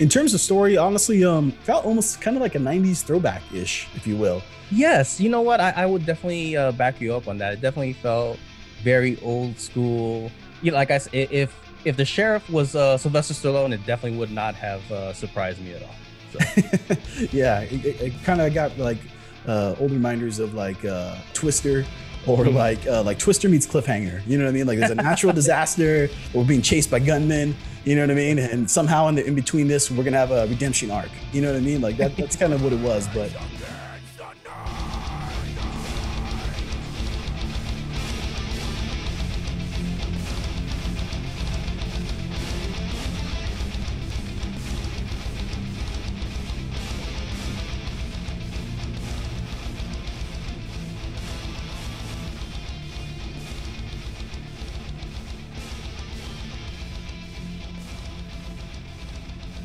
In terms of story, honestly, felt almost kind of like a '90s throwback-ish, if you will. Yes, you know what? I would definitely back you up on that. It definitely felt very old school. You know, like I said, if the sheriff was Sylvester Stallone, it definitely would not have surprised me at all. So Yeah, it kind of got like old reminders of like Twister, or mhm. like Twister meets Cliffhanger. You know what I mean? Like there's a natural disaster, we're being chased by gunmen. You know what I mean? And somehow in between this, we're gonna have a redemption arc. You know what I mean? Like that's kind of what it was. But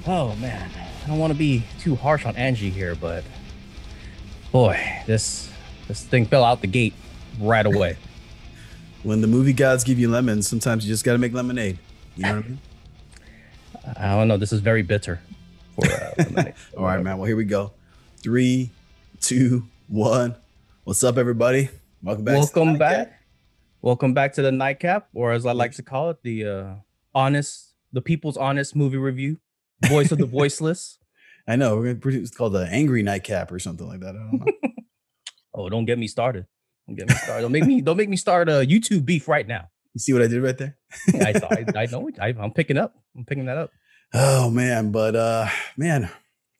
Oh man, I don't want to be too harsh on Angie here, but boy, this thing fell out the gate right away. when the movie gods give you lemons, sometimes you just got to make lemonade. You know what I mean? I don't know. This is very bitter for lemonade, All right, whatever. man. Well, here we go. Three, two, one. What's up, everybody? Welcome back to the Welcome Nightcap. back. Welcome back to the nightcap, or as I Yeah. like to call it, the people's honest movie review, voice of the voiceless. I know we're gonna produce, it's called the Angry Nightcap or something like that. I don't know. Oh, don't get me started. Don't get me started. Don't make me start a YouTube beef right now. You see what I did right there? I know it. I'm picking up. I'm picking that up. Oh man, but man,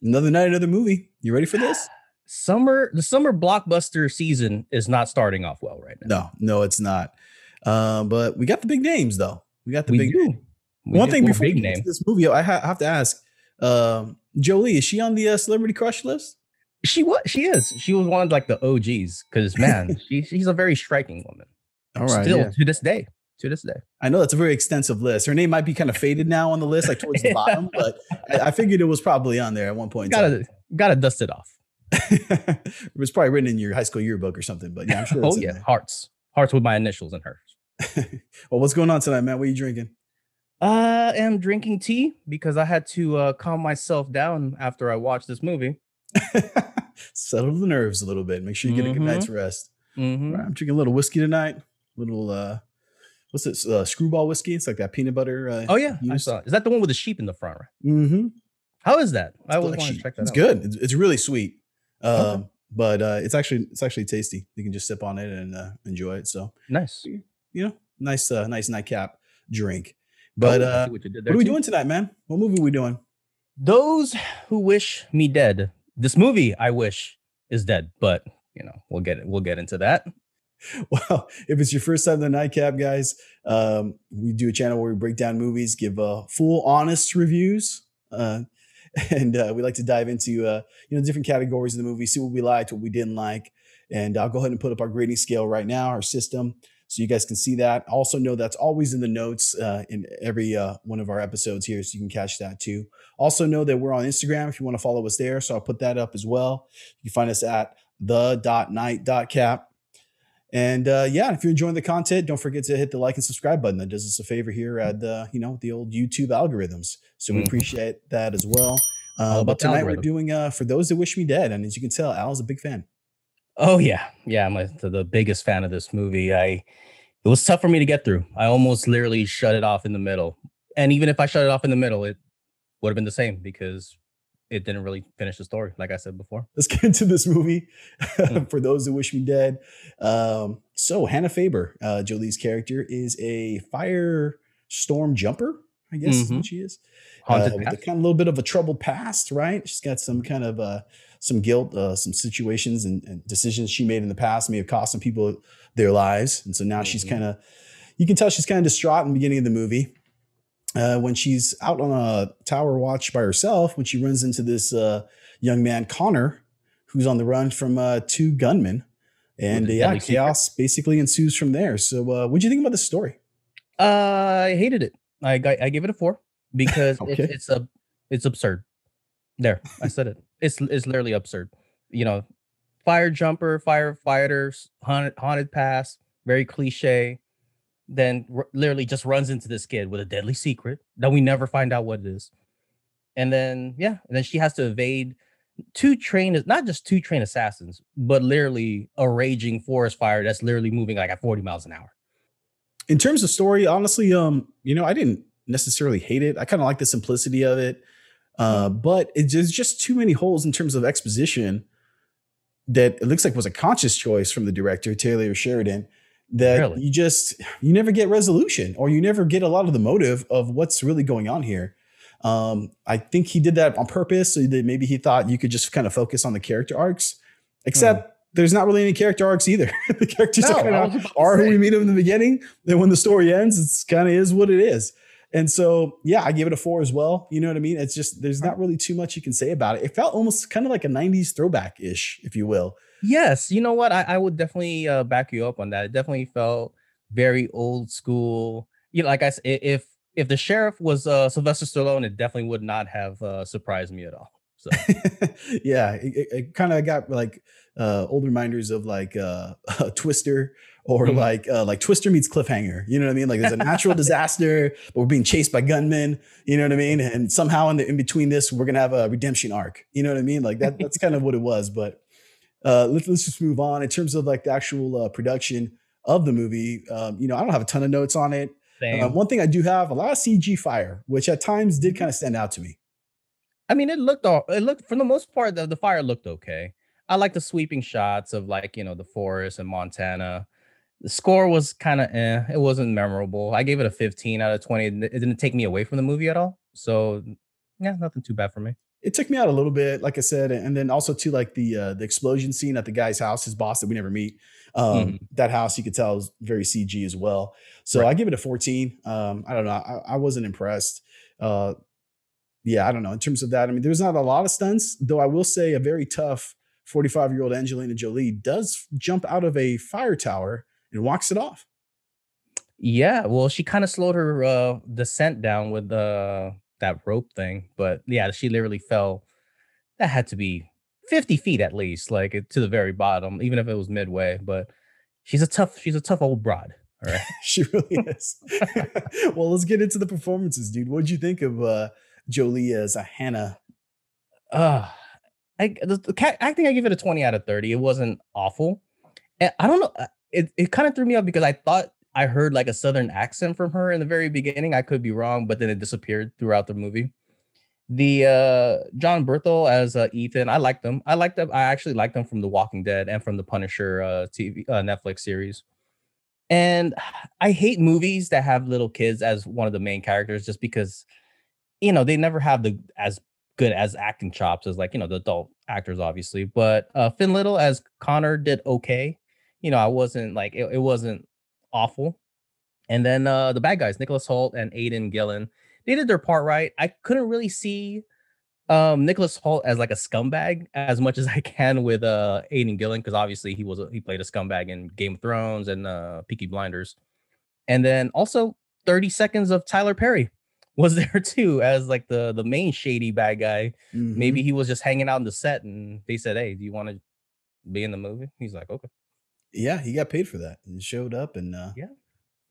another night, another movie. You ready for this? The summer blockbuster season is not starting off well right now. No, it's not. But we got the big names though. We got the We big. do. We One do. thing Well, before big we get into name. this movie, I have to ask. Jolie, is she on the celebrity crush list? She is. She was one of like the OGs because man, she's a very striking woman. All right, Still yeah. to this day. To this day. I know that's a very extensive list. Her name might be kind of faded now on the list, like towards the bottom, but I figured it was probably on there at one point in time. Gotta dust it off. It was probably written in your high school yearbook or something, but yeah, I'm sure Oh it's in yeah, there. hearts with my initials in hers. Well, what's going on tonight, man? What are you drinking? I am drinking tea because I had to calm myself down after I watched this movie. Settle the nerves a little bit. Make sure you get a good night's rest. All right, Mm-hmm. I'm drinking a little whiskey tonight. Little what's this? Screwball whiskey. It's like that peanut butter. Oh yeah, I Use. saw it. Is that the one with the sheep in the front? Right? Mm-hmm. How is that? I always Black want to sheep. check that It's out. good. It's really sweet. Okay, But it's actually tasty. You can just sip on it and enjoy it. So nice. nice nightcap drink. Oh, But I see what you did what there are we too. doing tonight, man? What movie are we doing? Those who wish me dead. This movie I wish is dead, but we'll get into that. Well, if it's your first time in the nightcap, guys, we do a channel where we break down movies, give full, honest reviews, and we like to dive into different categories of the movie, see what we liked, what we didn't like, and I'll go ahead and put up our grading scale right now, our system, so you guys can see that. Also, know that's always in the notes in every one of our episodes here, so you can catch that too. Also, know that we're on Instagram if you want to follow us there, so I'll put that up as well. You can find us at the.night.cap. And yeah, if you're enjoying the content, don't forget to hit the like and subscribe button. That does us a favor here at the old YouTube algorithms. So we Mhm. appreciate that as well. All But about the tonight we're algorithm. doing For Those That Wish Me Dead. And as you can tell, Al's a big fan. Oh yeah. The biggest fan of this movie. It was tough for me to get through. I almost literally shut it off in the middle, and even if I shut it off in the middle, it would have been the same because it didn't really finish the story, like I said before. Let's get into this movie. Mm. For Those That Wish Me Dead. So Hannah Faber, Jolie's character, is a firestorm jumper, I guess is Mhm. what she is. Haunted With a past. kind of little bit of a troubled past, right? She's got some kind of some guilt, some situations and decisions she made in the past may have cost some people their lives. And so now she's Mhm. kind of, you can tell she's kind of distraught in the beginning of the movie. When she's out on a tower watch by herself, when she runs into this young man, Connor, who's on the run from two gunmen. And With a yeah, deadly secret. chaos basically ensues from there. So what'd you think about the story? I hated it. I gave it a 4 because Okay. it's absurd. There, I said it. It's literally absurd. You know, fire jumper, firefighters, haunted past, very cliche. Then literally just runs into this kid with a deadly secret that we never find out what it is, And then and then she has to evade not just two trained assassins, but literally a raging forest fire that's literally moving like at 40 miles an hour. In terms of story, honestly, I didn't necessarily hate it. I kind of like the simplicity of it. But there's just too many holes in terms of exposition that it looks like was a conscious choice from the director, Taylor Sheridan, that Really? you never get resolution, or you never get a lot of the motive of what's really going on here. I think he did that on purpose, so that maybe he thought you could just kind of focus on the character arcs, Hmm. except there's not really any character arcs either. The characters No, are kind I of was about to are who we say. meet them in the beginning. Then when the story ends, it's kind of is what it is. And so, yeah, I give it a 4 as well. You know what I mean? It's just there's not really too much you can say about it. It felt almost kind of like a 90s throwback ish, if you will. Yes, you know what? I would definitely back you up on that. It definitely felt very old school. You know, like I said, if the sheriff was Sylvester Stallone, it definitely would not have surprised me at all. So Yeah, it kind of got like old reminders of like Twister, or mhm. like Twister meets Cliffhanger. You know what I mean? Like there's a natural disaster, but we're being chased by gunmen. You know what I mean? And somehow in between this, we're gonna have a redemption arc. You know what I mean? Like that's kind of what it was. But let's just move on in terms of like the actual production of the movie. I don't have a ton of notes on it. Same. One thing I do have, a lot of CG fire, which at times did Mhm. kind of stand out to me. I mean, it looked for the most part the fire looked okay. I like the sweeping shots of like, the forest and Montana. The score was kind of it wasn't memorable. I gave it a 15 out of 20. It didn't take me away from the movie at all. So, yeah, nothing too bad for me. It took me out a little bit, like I said, and then also to like the explosion scene at the guy's house, his boss that we never meet. Mhm. That house you could tell is very CG as well. So I Right. give it a 14. I don't know. I wasn't impressed. Uh, yeah, I don't know. In terms of that, I mean, there's not a lot of stunts, though I will say a very tough 45-year-old Angelina Jolie does jump out of a fire tower and walks it off. Yeah, well, she kind of slowed her descent down with that rope thing, but yeah, she literally fell. That had to be 50 feet at least, like to the very bottom, even if it was midway. But she's a tough old broad. All right. She really is. Well, let's get into the performances, dude. What'd you think of Jolie as a Hannah? Uh the acting, I give it a 20 out of 30. It wasn't awful. And I don't know. It kind of threw me off because I thought I heard like a southern accent from her in the very beginning. I could be wrong, but then it disappeared throughout the movie. The John Berthel as Ethan, I liked them. I actually liked them from The Walking Dead and from the Punisher TV Netflix series. And I hate movies that have little kids as one of the main characters just because they never have the as good as acting chops as like, the adult actors obviously. But Finn Little as Connor did okay. I wasn't like it wasn't awful. And then the bad guys, Nicholas Holt and Aiden Gillen, they did their part right. I couldn't really see Nicholas Holt as like a scumbag as much as I can with Aiden Gillen, because obviously he played a scumbag in Game of Thrones and Peaky Blinders. And then also 30 seconds of Tyler Perry was there too as like the main shady bad guy. Maybe Hmm. he was just hanging out in the set and they said, "Hey, do you want to be in the movie?" He's like, "Okay." Yeah, he got paid for that and showed up and Yeah.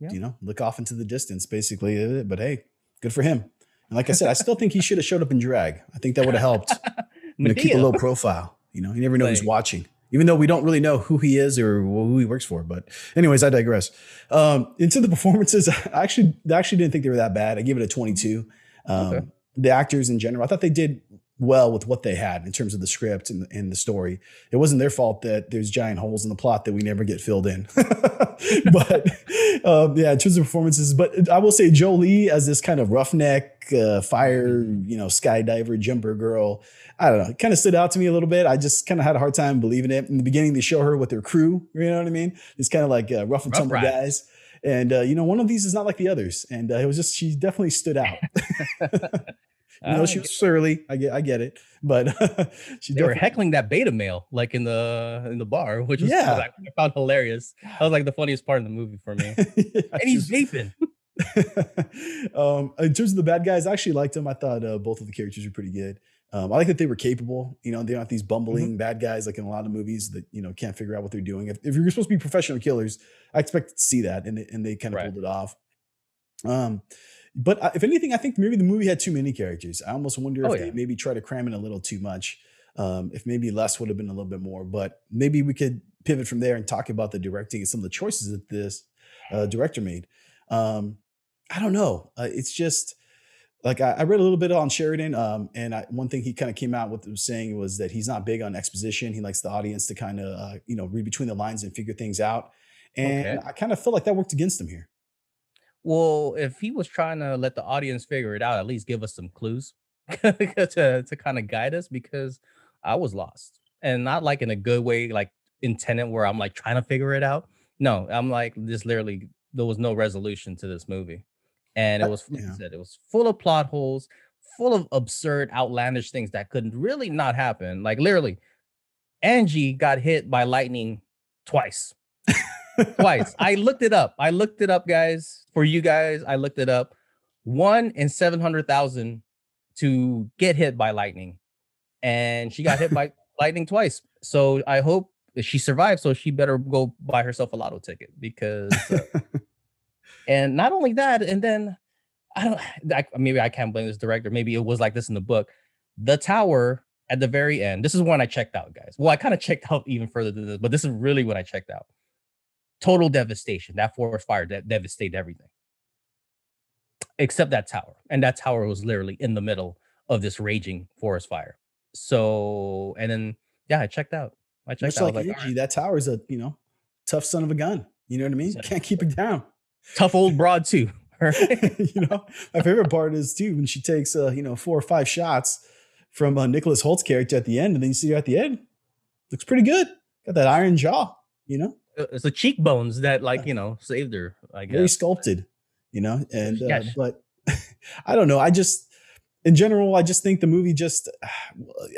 Yeah. look off into the distance, basically. But hey, good for him. And like I said, I still think he should have showed up in drag. I think that would have helped. Keep a Medea. low profile. You never know who's Like, watching. Even though we don't really know who he is or who he works for. But anyways, I digress. Into the performances, I actually didn't think they were that bad. I give it a 22. okay. The actors in general, I thought they did well with what they had in terms of the script and the story. It wasn't their fault that there's giant holes in the plot that we never get filled in. But yeah, in terms of performances, but I will say Jolie as this kind of roughneck, fire, Mhm. skydiver, jumper girl. I don't know. It kind of stood out to me a little bit. I just kind of had a hard time believing it. In the beginning, they show her with their crew. You know what I mean? It's kind of like rough and Rough tumble Riders. guys. And one of these is not like the others. And it was just she definitely stood out. Even though I she was get- surly, I get it, but she they were definitely, heckling that beta male like in the bar, which was yeah. I found hilarious. That was like the funniest part of the movie for me. Yeah, And he's vaping. in terms of the bad guys, I actually liked them. I thought both of the characters were pretty good. I like that they were capable. They're not these Mhm. bumbling bad guys like in a lot of movies that can't figure out what they're doing. If you're supposed to be professional killers, I expect to see that, and they kind of Right. pulled it off. Um, But if anything, I think maybe the movie had too many characters. I almost wonder Oh if they yeah. maybe try to cram in a little too much. If maybe less would have been a little bit more. But maybe we could pivot from there and talk about the directing and some of the choices that this director made. Um, I don't know. It's just like I read a little bit on Sheridan, and one thing he kind of came out with was saying was that he's not big on exposition. He likes the audience to kind of read between the lines and figure things out. And Okay. I kind of feel like that worked against him here. Well, if he was trying to let the audience figure it out, at least give us some clues to kind of guide us because I was lost and not like in a good way, like intended where I'm like trying to figure it out. No, I'm like this literally there was no resolution to this movie. And it was like I Yeah. said, it was full of plot holes, full of absurd, outlandish things that could really not happen. Like literally, Angie got hit by lightning twice. Twice. I looked it up. I looked it up, guys. For you guys, I looked it up. 1 in 700,000 to get hit by lightning, and she got hit by lightning twice. So I hope that she survived. So she better go buy herself a lotto ticket because, and not only that, and then I don't. Maybe I can't blame this director. Maybe it was like this in the book. The tower at the very end. This is when I checked out, guys. Well, I kind of checked out even further than this, but this is really when I checked out. Total devastation. That forest fire that devastated everything except that tower. And that tower was literally in the middle of this raging forest fire. So, and then, yeah, I checked out. I checked Much out. I was like like, all right, Angie, that tower is a tough son of a gun. You know what I mean? so, Can't keep it down. tough old broad, too. Right. My favorite part is too when she takes 4 or 5 shots from Nicholas Holt's character at the end, and then you see her at the end. Looks pretty good. Got that iron jaw. You know, It's the cheekbones that, Uh, like, saved her, I very guess. sculpted. And Yeah. but I don't know. I just in general, I just think the movie just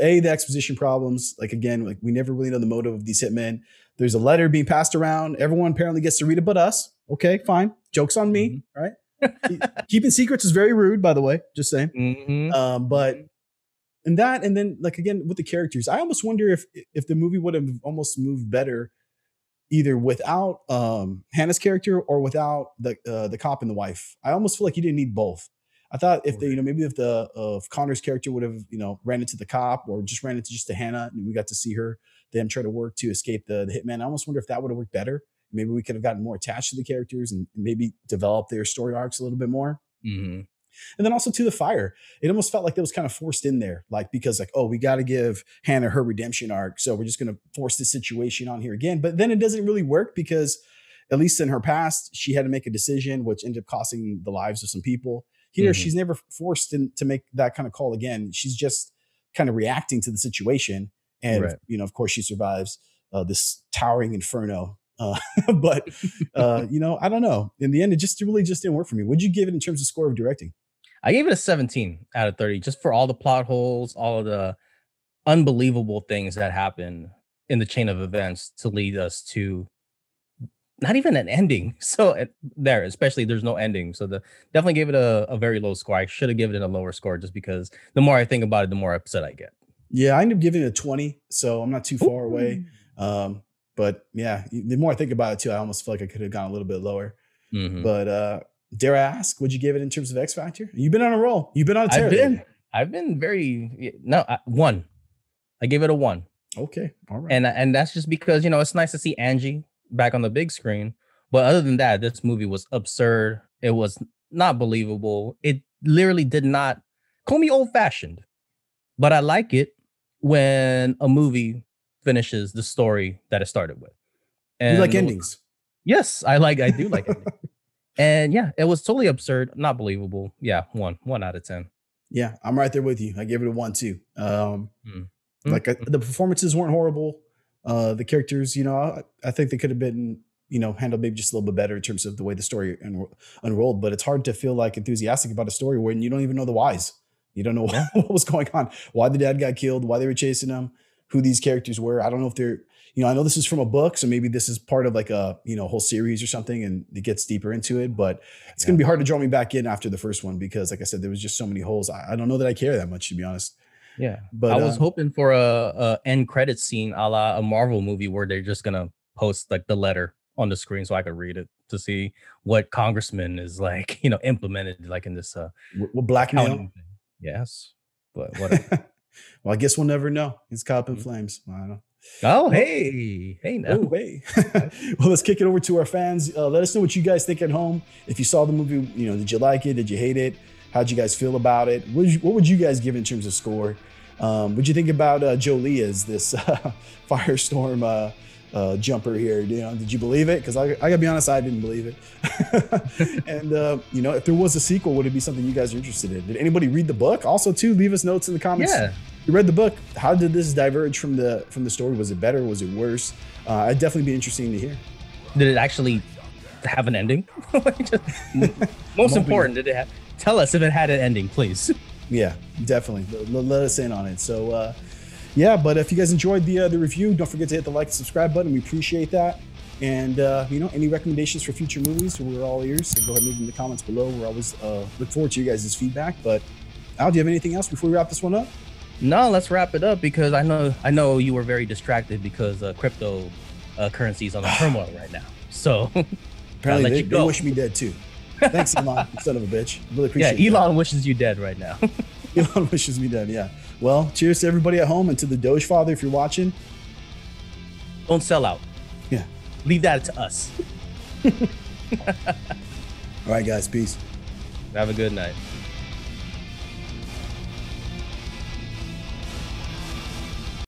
the exposition problems. Like again, like we never really know the motive of these hitmen. There's a letter being passed around. Everyone apparently gets to read it, but us. Okay, fine. Jokes on me. Mhm. Right. Keeping secrets is very rude, by the way. Just saying. Mhm. But Mhm. and that, and then like again with the characters, I almost wonder if the movie would have almost moved better either without Hannah's character or without the cop and the wife. I almost feel like you didn't need both. I thought if they, Right. maybe if the if Connor's character would have, ran into the cop or just ran into just the Hannah and we got to see her, them try to work to escape the hitman. I almost wonder if that would have worked better. Maybe we could have gotten more attached to the characters and maybe developed their story arcs a little bit more. Mhm. And then also to the fire, it almost felt like that was kind of forced in there, like because like, oh, we got to give Hannah her redemption arc, so we're just going to force this situation on here again. But then it doesn't really work because, at least in her past, she had to make a decision which ended up costing the lives of some people. Here, Mhm. she's never forced to make that kind of call again. She's just kind of reacting to the situation, and Right. of course, she survives this towering inferno. But I don't know. In the end, it just really just didn't work for me. What'd you give it in terms of score of directing? I gave it a 17 out of 30 just for all the plot holes, all of the unbelievable things that happen in the chain of events to lead us to not even an ending. So there, especially there's no ending. So the definitely gave it a very low score. I should have given it a lower score just because the more I think about it, the more upset I get. Yeah, I ended up giving it a 20, so I'm not too far away. Ooh. But yeah, the more I think about it too, I almost feel like I could have gone a little bit lower. Mhm. But dare I ask, would you give it in terms of X Factor? You've been on a roll. You've been on a I've tear been lately. I've been no, 1. I gave it a 1. Okay, all right. And that's just because, it's nice to see Angie back on the big screen. But other than that, this movie was absurd. It was not believable. It literally did not call me old fashioned, but I like it when a movie finishes the story that it started with. You like And endings? yes, I do like it. And yeah, it was totally absurd, not believable. Yeah, one out of 10. Yeah, I'm right there with you. I gave it a 1 too. Mm. Mm, Like the performances weren't horrible. The characters, I think they could have been, handled maybe just a little bit better in terms of the way the story unrolled. But it's hard to feel like enthusiastic about a story when you don't even know the whys. You don't know yeah. what was going on, why the dad got killed, why they were chasing him, who these characters were. I don't know if they're, I know this is from a book, so maybe this is part of like a, whole series or something, and it gets deeper into it. But it's going Yeah. to be hard to draw me back in after the first one because, like I said, there was just so many holes. I don't know that I care that much, to be honest. Yeah. I But was hoping for a end credit scene a la a Marvel movie where they're just gonna post like the letter on the screen so I could read it. to see what congressman is like, implemented like in this What blackmail? counting thing. Yes, but whatever. Well, I guess we'll never know. It's caught up in flames. I don't know. Oh, Well, hey now. oh, hey. Well, let's kick it over to our fans. Let us know what you guys think at home. If you saw the movie, did you like it? Did you hate it? How'd you guys feel about it? What would you guys give in terms of score? What'd you think about Jolie as this firestorm jumper here? Did you believe it? Because I gotta be honest, I didn't believe it. And if there was a sequel, would it be something you guys are interested in? Did anybody read the book? Also, too, leave us notes in the comments. Yeah. You read the book. How did this diverge from the story? Was it better? Was it worse? I'd definitely be interesting to hear. Did it actually have an ending? Most important, did it have? Tell us if it had an ending, please. Yeah, definitely. Let us in on it. So, yeah. But if you guys enjoyed the review, don't forget to hit the like and subscribe button. We appreciate that. And any recommendations for future movies, we're all ears. So go ahead and leave them in the comments below. We're always look forward to you guys' feedback. But Al, do you have anything else before we wrap this one up? No, let's wrap it up because I know you were very distracted because crypto currency is on the turmoil right now. So apparently they wish me dead too. Thanks, Elon, you son of a bitch. Really appreciate it. Yeah, Elon wishes you dead right now. Elon wishes me dead, yeah. Well, cheers to everybody at home and to the Doge Father if you're watching. Don't sell out. Yeah. Leave that to us. All right, guys. Peace. Have a good night.